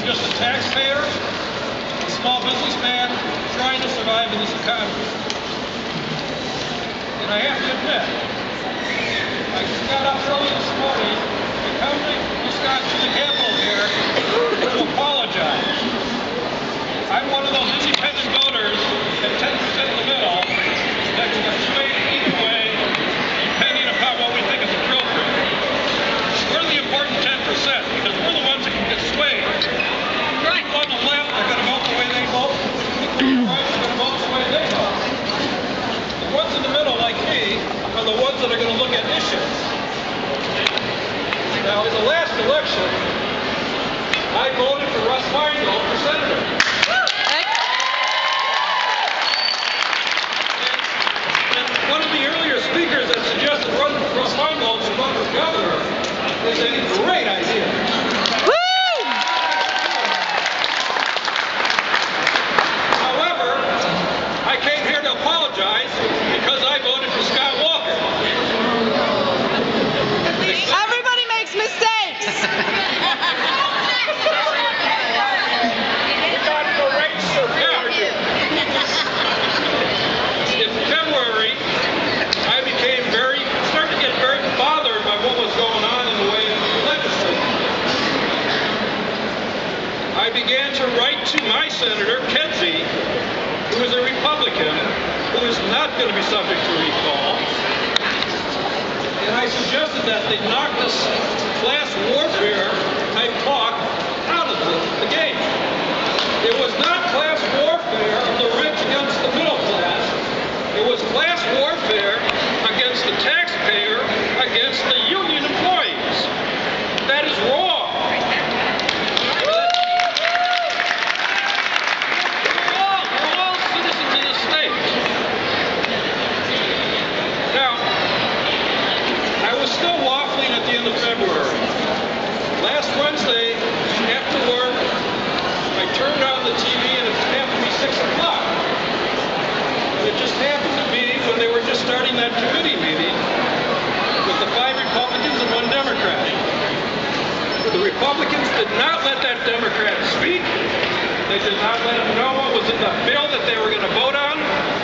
just a taxpayer, a small businessman trying to survive in this economy. And I have to admit, I just got up early this morning and just got to the Capitol here to apologize. I'm one of those independent voters at 10% in the middle that can get swayed either way depending upon what we think is appropriate. We're the important 10% because we're the ones that can get swayed. People on the left are going to vote the way they vote. The right is going to vote the way they vote. The ones in the middle, like me, are the ones that are going to look at issues. Now, in the last election, I voted for Russ Feingold for senator. And one of the earlier speakers that suggested Russ Feingold should run for governor is a great idea. However, I came here to apologize because I voted for Scott Walker. Everybody makes mistakes. In February, I started to get very bothered by what was going on in the way of the legislature. I began to write to my senator, Kenzie, who is a Republican, who is not going to be subject to recall. And I suggested that they knock this class warfare type talk out of the game. It was not class warfare of the rich against the middle class. It was class warfare against the taxpayer, against the union employees. That is wrong. We're all citizens of the state. Now, I was still waffling at the end of February. Last Wednesday, after work, I turned on the TV and it happened to be 6 o'clock. And it just happened to be when they were just starting that committee meeting with the 5 Republicans and 1 Democrat. The Republicans did not let that Democrat speak. They did not let him know what was in the bill that they were going to vote on.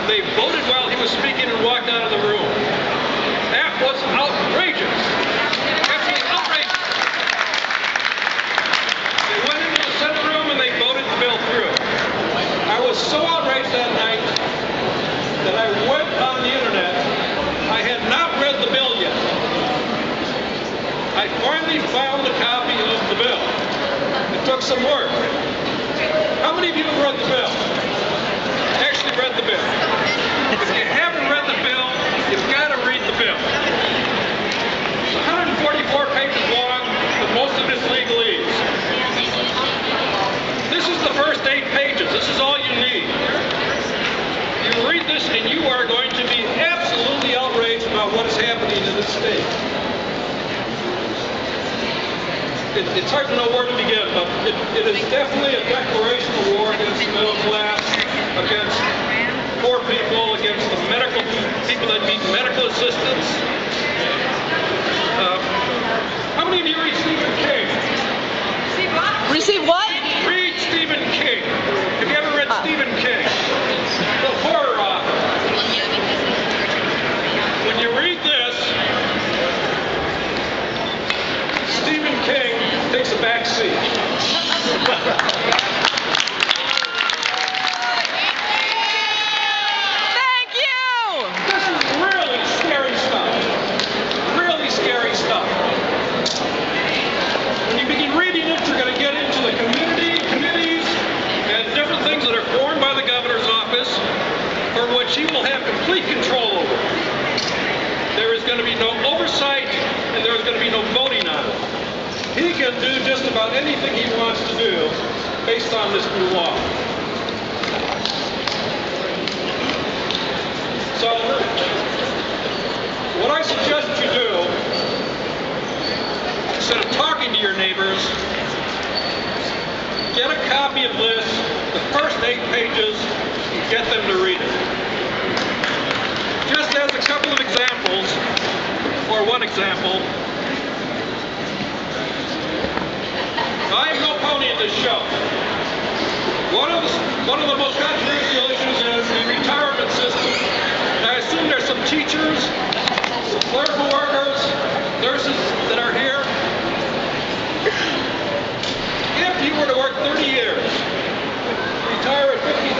They voted while he was speaking and walked out of the room. That was outrageous. Absolutely outrageous. They went into the Senate room and they voted the bill through. I was so outraged that night that I went on the internet. I had not read the bill yet. I finally found a copy of the bill. It took some work. How many of you have read the bill? Actually read the bill. If you haven't read the bill, you've got to read the bill. It's 144 pages long, but most of it's legalese. This is the first 8 pages. This is all you need. You read this and you are going to be absolutely outraged about what is happening in this state. It's hard to know where to begin, but it is definitely a declaration of war against the middle class, against poor people, against the medical people that need medical assistance. How many of you read Stephen King? Receive what? Read Stephen King. Have you ever read Stephen King? The horror author. When you read this, Stephen King takes a back seat. Thank you! This is really scary stuff. Really scary stuff. When you begin reading it, you're going to get into the committees, and different things that are formed by the governor's office for which he will have complete control over. There is going to be no oversight, and there is going to be no voting on it. He can do just about anything he wants to do based on this new law. So, what I suggest you do, instead of talking to your neighbors, get a copy of this, the first 8 pages, and get them to read it. Just as a couple of examples, or one example, I am no pony in this show. One of the most controversial issues is the retirement system. And I assume there's some teachers, clerical workers, nurses that are here. If you were to work 30 years, retire at $50,000.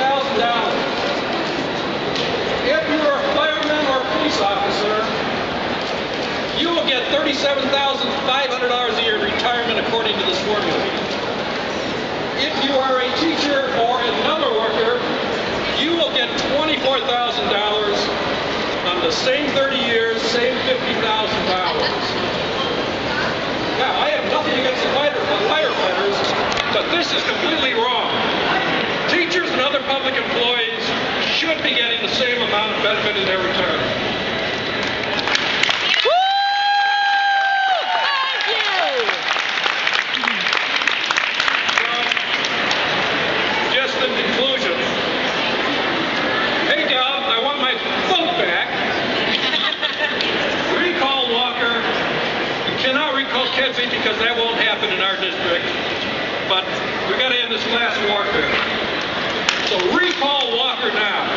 If you were a fireman or a police officer, you will get $37,500 a year in retirement according to this formula. If you are a teacher or another worker, you will get $24,000 on the same 30 years, same $50,000. Now, I have nothing against the firefighters, but this is completely wrong. Teachers and other public employees should be getting the same amount of benefit in their retirement. Because that won't happen in our district, but we got to end this class warfare. So recall Walker now.